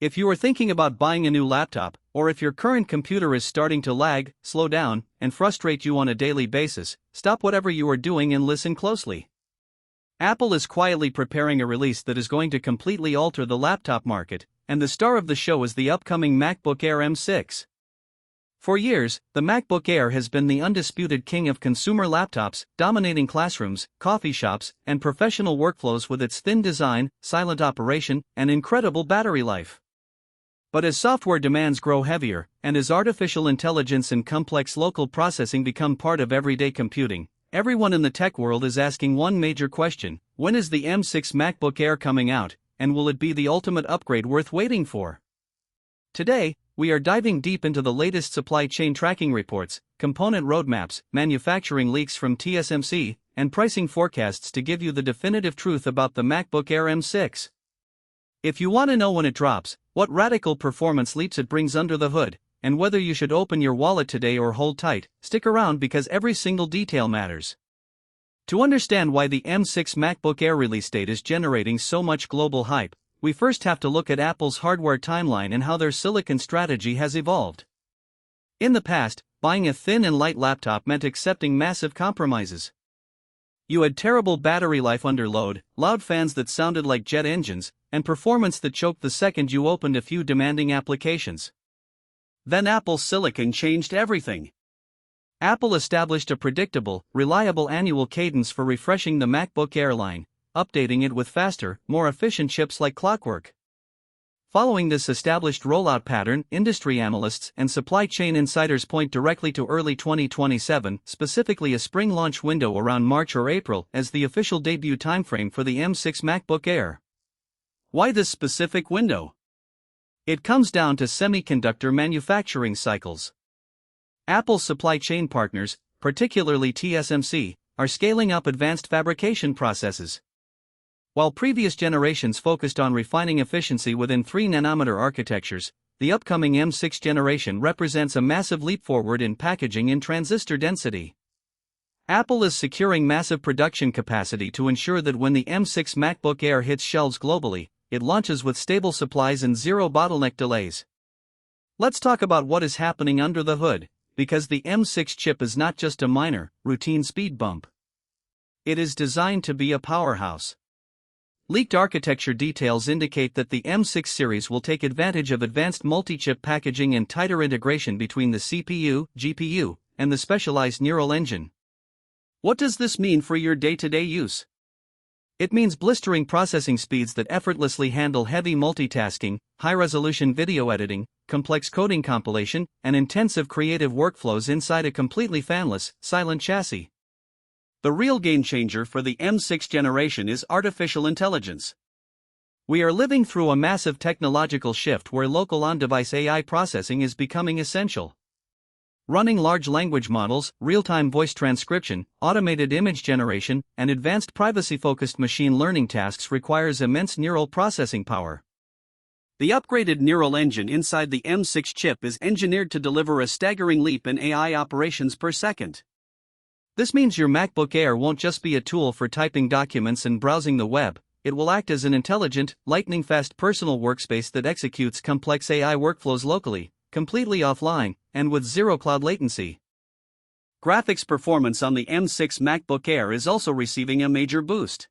If you are thinking about buying a new laptop, or if your current computer is starting to lag, slow down, and frustrate you on a daily basis, stop whatever you are doing and listen closely. Apple is quietly preparing a release that is going to completely alter the laptop market, and the star of the show is the upcoming MacBook Air M6. For years, the MacBook Air has been the undisputed king of consumer laptops, dominating classrooms, coffee shops, and professional workflows with its thin design, silent operation, and incredible battery life. But as software demands grow heavier, and as artificial intelligence and complex local processing become part of everyday computing, everyone in the tech world is asking one major question: when is the M6 MacBook Air coming out, and will it be the ultimate upgrade worth waiting for? Today, we are diving deep into the latest supply chain tracking reports, component roadmaps, manufacturing leaks from TSMC, and pricing forecasts to give you the definitive truth about the MacBook Air M6. If you want to know when it drops, what radical performance leaps it brings under the hood, and whether you should open your wallet today or hold tight, stick around because every single detail matters. To understand why the M6 MacBook Air release date is generating so much global hype, we first have to look at Apple's hardware timeline and how their silicon strategy has evolved. In the past, buying a thin and light laptop meant accepting massive compromises. You had terrible battery life under load, loud fans that sounded like jet engines, and performance that choked the second you opened a few demanding applications. Then Apple's silicon changed everything. Apple established a predictable, reliable annual cadence for refreshing the MacBook Air line, updating it with faster, more efficient chips like clockwork. Following this established rollout pattern, industry analysts and supply chain insiders point directly to early 2027, specifically a spring launch window around March or April, as the official debut timeframe for the M6 MacBook Air. Why this specific window? It comes down to semiconductor manufacturing cycles. Apple's supply chain partners, particularly TSMC, are scaling up advanced fabrication processes. While previous generations focused on refining efficiency within 3nm architectures, the upcoming M6 generation represents a massive leap forward in packaging and transistor density. Apple is securing massive production capacity to ensure that when the M6 MacBook Air hits shelves globally, it launches with stable supplies and zero bottleneck delays. Let's talk about what is happening under the hood, because the M6 chip is not just a minor, routine speed bump. It is designed to be a powerhouse. Leaked architecture details indicate that the M6 series will take advantage of advanced multi-chip packaging and tighter integration between the CPU, GPU, and the specialized neural engine. What does this mean for your day-to-day use? It means blistering processing speeds that effortlessly handle heavy multitasking, high-resolution video editing, complex coding compilation, and intensive creative workflows inside a completely fanless, silent chassis. The real game-changer for the M6 generation is artificial intelligence. We are living through a massive technological shift where local on-device AI processing is becoming essential. Running large language models, real-time voice transcription, automated image generation, and advanced privacy-focused machine learning tasks requires immense neural processing power. The upgraded neural engine inside the M6 chip is engineered to deliver a staggering leap in AI operations per second. This means your MacBook Air won't just be a tool for typing documents and browsing the web, it will act as an intelligent, lightning-fast personal workspace that executes complex AI workflows locally, completely offline, and with zero cloud latency. Graphics performance on the M6 MacBook Air is also receiving a major boost.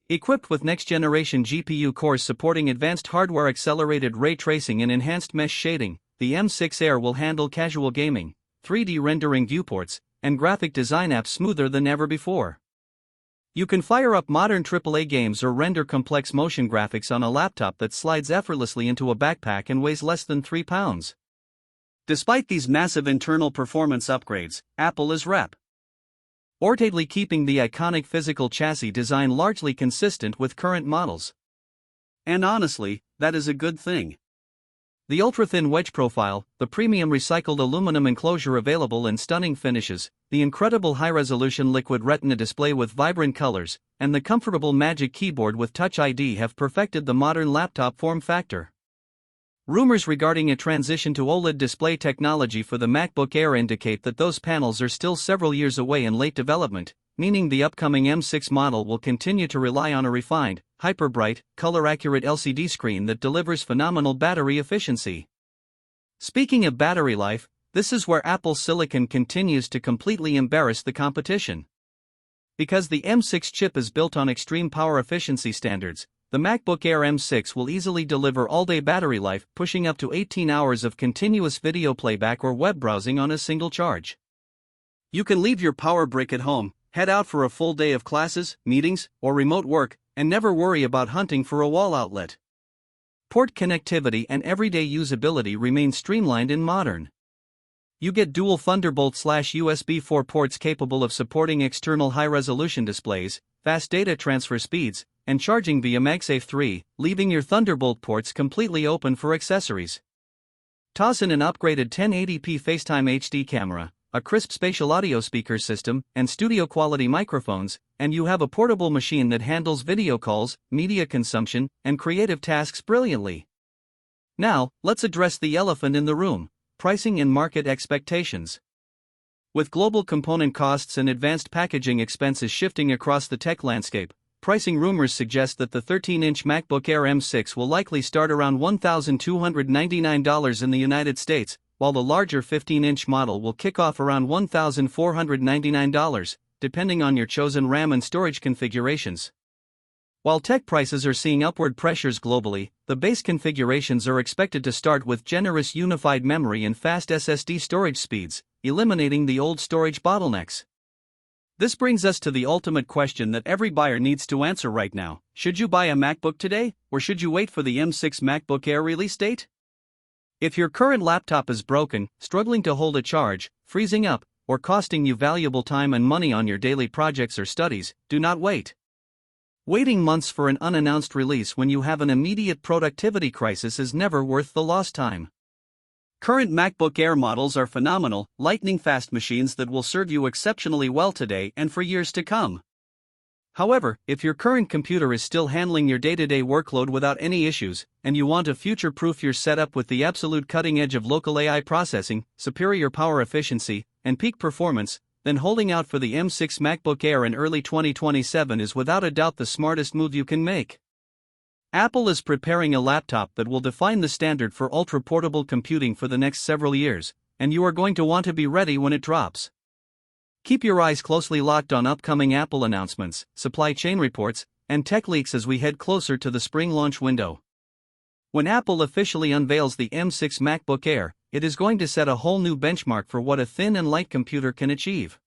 Equipped with next-generation GPU cores supporting advanced hardware-accelerated ray tracing and enhanced mesh shading, the M6 Air will handle casual gaming, 3D rendering viewports, and graphic design apps smoother than ever before. You can fire up modern AAA games or render complex motion graphics on a laptop that slides effortlessly into a backpack and weighs less than 3 pounds. Despite these massive internal performance upgrades, Apple is reportedly keeping the iconic physical chassis design largely consistent with current models. And honestly, that is a good thing. The ultra-thin wedge profile, the premium recycled aluminum enclosure available in stunning finishes, the incredible high-resolution liquid retina display with vibrant colors, and the comfortable Magic Keyboard with Touch ID have perfected the modern laptop form factor. Rumors regarding a transition to OLED display technology for the MacBook Air indicate that those panels are still several years away in late development, meaning the upcoming M6 model will continue to rely on a refined, hyper-bright, color-accurate LCD screen that delivers phenomenal battery efficiency. Speaking of battery life, this is where Apple's silicon continues to completely embarrass the competition. Because the M6 chip is built on extreme power efficiency standards, the MacBook Air M6 will easily deliver all-day battery life, pushing up to 18 hours of continuous video playback or web browsing on a single charge. You can leave your power brick at home, head out for a full day of classes, meetings, or remote work, and never worry about hunting for a wall outlet. Port connectivity and everyday usability remain streamlined and modern. You get dual Thunderbolt/USB 4 ports capable of supporting external high-resolution displays, fast data transfer speeds, and charging via MagSafe 3, leaving your Thunderbolt ports completely open for accessories. Toss in an upgraded 1080p FaceTime HD camera, a crisp spatial audio speaker system, and studio-quality microphones, and you have a portable machine that handles video calls, media consumption, and creative tasks brilliantly. Now, let's address the elephant in the room: pricing and market expectations. With global component costs and advanced packaging expenses shifting across the tech landscape, pricing rumors suggest that the 13-inch MacBook Air M6 will likely start around $1,299 in the United States, while the larger 15-inch model will kick off around $1,499, depending on your chosen RAM and storage configurations. While tech prices are seeing upward pressures globally, the base configurations are expected to start with generous unified memory and fast SSD storage speeds, eliminating the old storage bottlenecks. This brings us to the ultimate question that every buyer needs to answer right now: should you buy a MacBook today, or should you wait for the M6 MacBook Air release date? If your current laptop is broken, struggling to hold a charge, freezing up, or costing you valuable time and money on your daily projects or studies, do not wait. Waiting months for an unannounced release when you have an immediate productivity crisis is never worth the lost time. Current MacBook Air models are phenomenal, lightning-fast machines that will serve you exceptionally well today and for years to come. However, if your current computer is still handling your day-to-day workload without any issues, and you want to future-proof your setup with the absolute cutting edge of local AI processing, superior power efficiency, and peak performance, then holding out for the M6 MacBook Air in early 2027 is without a doubt the smartest move you can make. Apple is preparing a laptop that will define the standard for ultra-portable computing for the next several years, and you are going to want to be ready when it drops. Keep your eyes closely locked on upcoming Apple announcements, supply chain reports, and tech leaks as we head closer to the spring launch window. When Apple officially unveils the M6 MacBook Air, it is going to set a whole new benchmark for what a thin and light computer can achieve.